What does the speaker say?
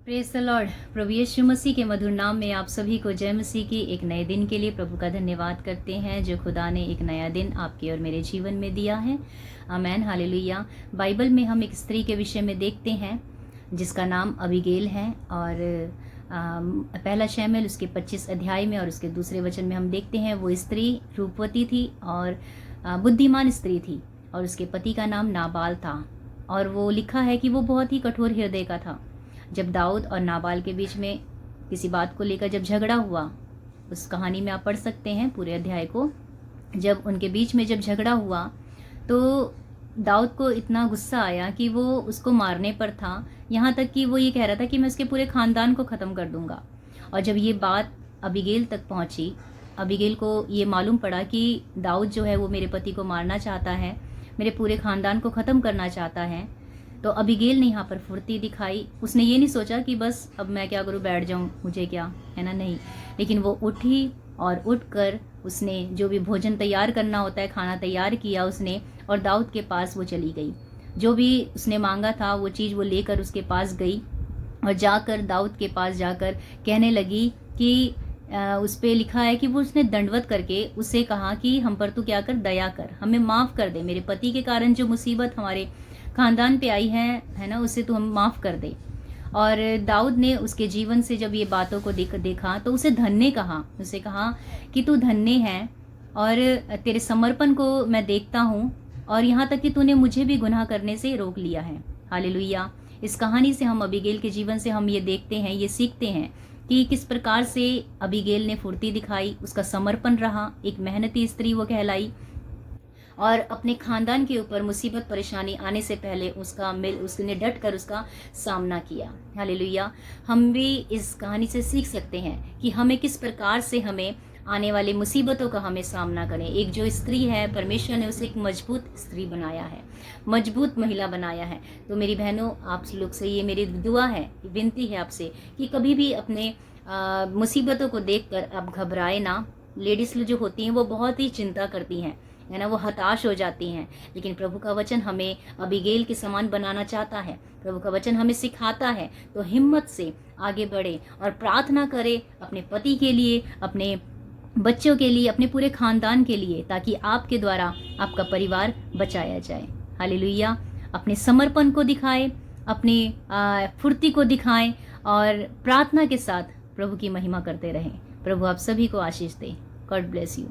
Praise the lord. प्रभु यीशु मसीह के मधुर नाम में आप सभी को जय मसीह की। एक नए दिन के लिए प्रभु का धन्यवाद करते हैं जो खुदा ने एक नया दिन आपके और मेरे जीवन में दिया है। आमेन, हालेलुया। बाइबल में हम एक स्त्री के विषय में देखते हैं जिसका नाम अबीगेल है और पहला शमूएल उसके 25 अध्याय में और उसके दूसरे वचन में हम देखते हैं वो स्त्री रूपवती थी और बुद्धिमान स्त्री थी और उसके पति का नाम नाबाल था। और वो लिखा है कि वो बहुत ही कठोर हृदय का था। जब दाऊद और नाबाल के बीच में किसी बात को लेकर जब झगड़ा हुआ, उस कहानी में आप पढ़ सकते हैं पूरे अध्याय को। जब उनके बीच में जब झगड़ा हुआ तो दाऊद को इतना गुस्सा आया कि वो उसको मारने पर था, यहाँ तक कि वो ये कह रहा था कि मैं उसके पूरे ख़ानदान को ख़त्म कर दूंगा। और जब ये बात अबीगेल तक पहुँची, अबीगेल को ये मालूम पड़ा कि दाऊद जो है वो मेरे पति को मारना चाहता है, मेरे पूरे ख़ानदान को ख़त्म करना चाहता है, तो अबीगेल ने यहाँ पर फुर्ती दिखाई। उसने ये नहीं सोचा कि बस अब मैं क्या करूँ, बैठ जाऊँ, मुझे क्या है ना, नहीं। लेकिन वो उठी और उठकर उसने जो भी भोजन तैयार करना होता है, खाना तैयार किया उसने और दाऊद के पास वो चली गई। जो भी उसने मांगा था वो चीज़ वो लेकर उसके पास गई और जाकर दाऊद के पास जाकर कहने लगी कि उस पर लिखा है कि वो उसने दंडवत करके उससे कहा कि हम पर तू क्या कर, दया कर, हमें माफ़ कर दे, मेरे पति के कारण जो मुसीबत हमारे खानदान पे आई है ना, उससे तू हम माफ़ कर दे। और दाऊद ने उसके जीवन से जब ये बातों को देखा तो उसे धन्य कहा, उसे कहा कि तू धन्य है और तेरे समर्पण को मैं देखता हूँ और यहाँ तक कि तूने मुझे भी गुनाह करने से रोक लिया है। हालेलुया। इस कहानी से हम अबीगेल के जीवन से हम ये देखते हैं, ये सीखते हैं कि किस प्रकार से अबीगेल ने फुर्ती दिखाई, उसका समर्पण रहा, एक मेहनती स्त्री वो कहलाई और अपने खानदान के ऊपर मुसीबत परेशानी आने से पहले उसने डट कर उसका सामना किया। हालेलुया। हम भी इस कहानी से सीख सकते हैं कि हमें किस प्रकार से हमें आने वाले मुसीबतों का हमें सामना करें। एक जो स्त्री है, परमेश्वर ने उसे एक मजबूत स्त्री बनाया है, मजबूत महिला बनाया है। तो मेरी बहनों, आप लोग से ये मेरी दुआ है, विनती है आपसे कि कभी भी अपने मुसीबतों को देखकर आप घबराए ना। लेडीज़ जो होती हैं वो बहुत ही चिंता करती हैं, है ना, वो हताश हो जाती हैं। लेकिन प्रभु का वचन हमें अबीगेल के समान बनाना चाहता है। प्रभु का वचन हमें सिखाता है तो हिम्मत से आगे बढ़े और प्रार्थना करे अपने पति के लिए, अपने बच्चों के लिए, अपने पूरे खानदान के लिए, ताकि आपके द्वारा आपका परिवार बचाया जाए। हालेलुया। अपने समर्पण को दिखाएं, अपनी फुर्ती को दिखाएं और प्रार्थना के साथ प्रभु की महिमा करते रहें। प्रभु आप सभी को आशीष दे। God bless you.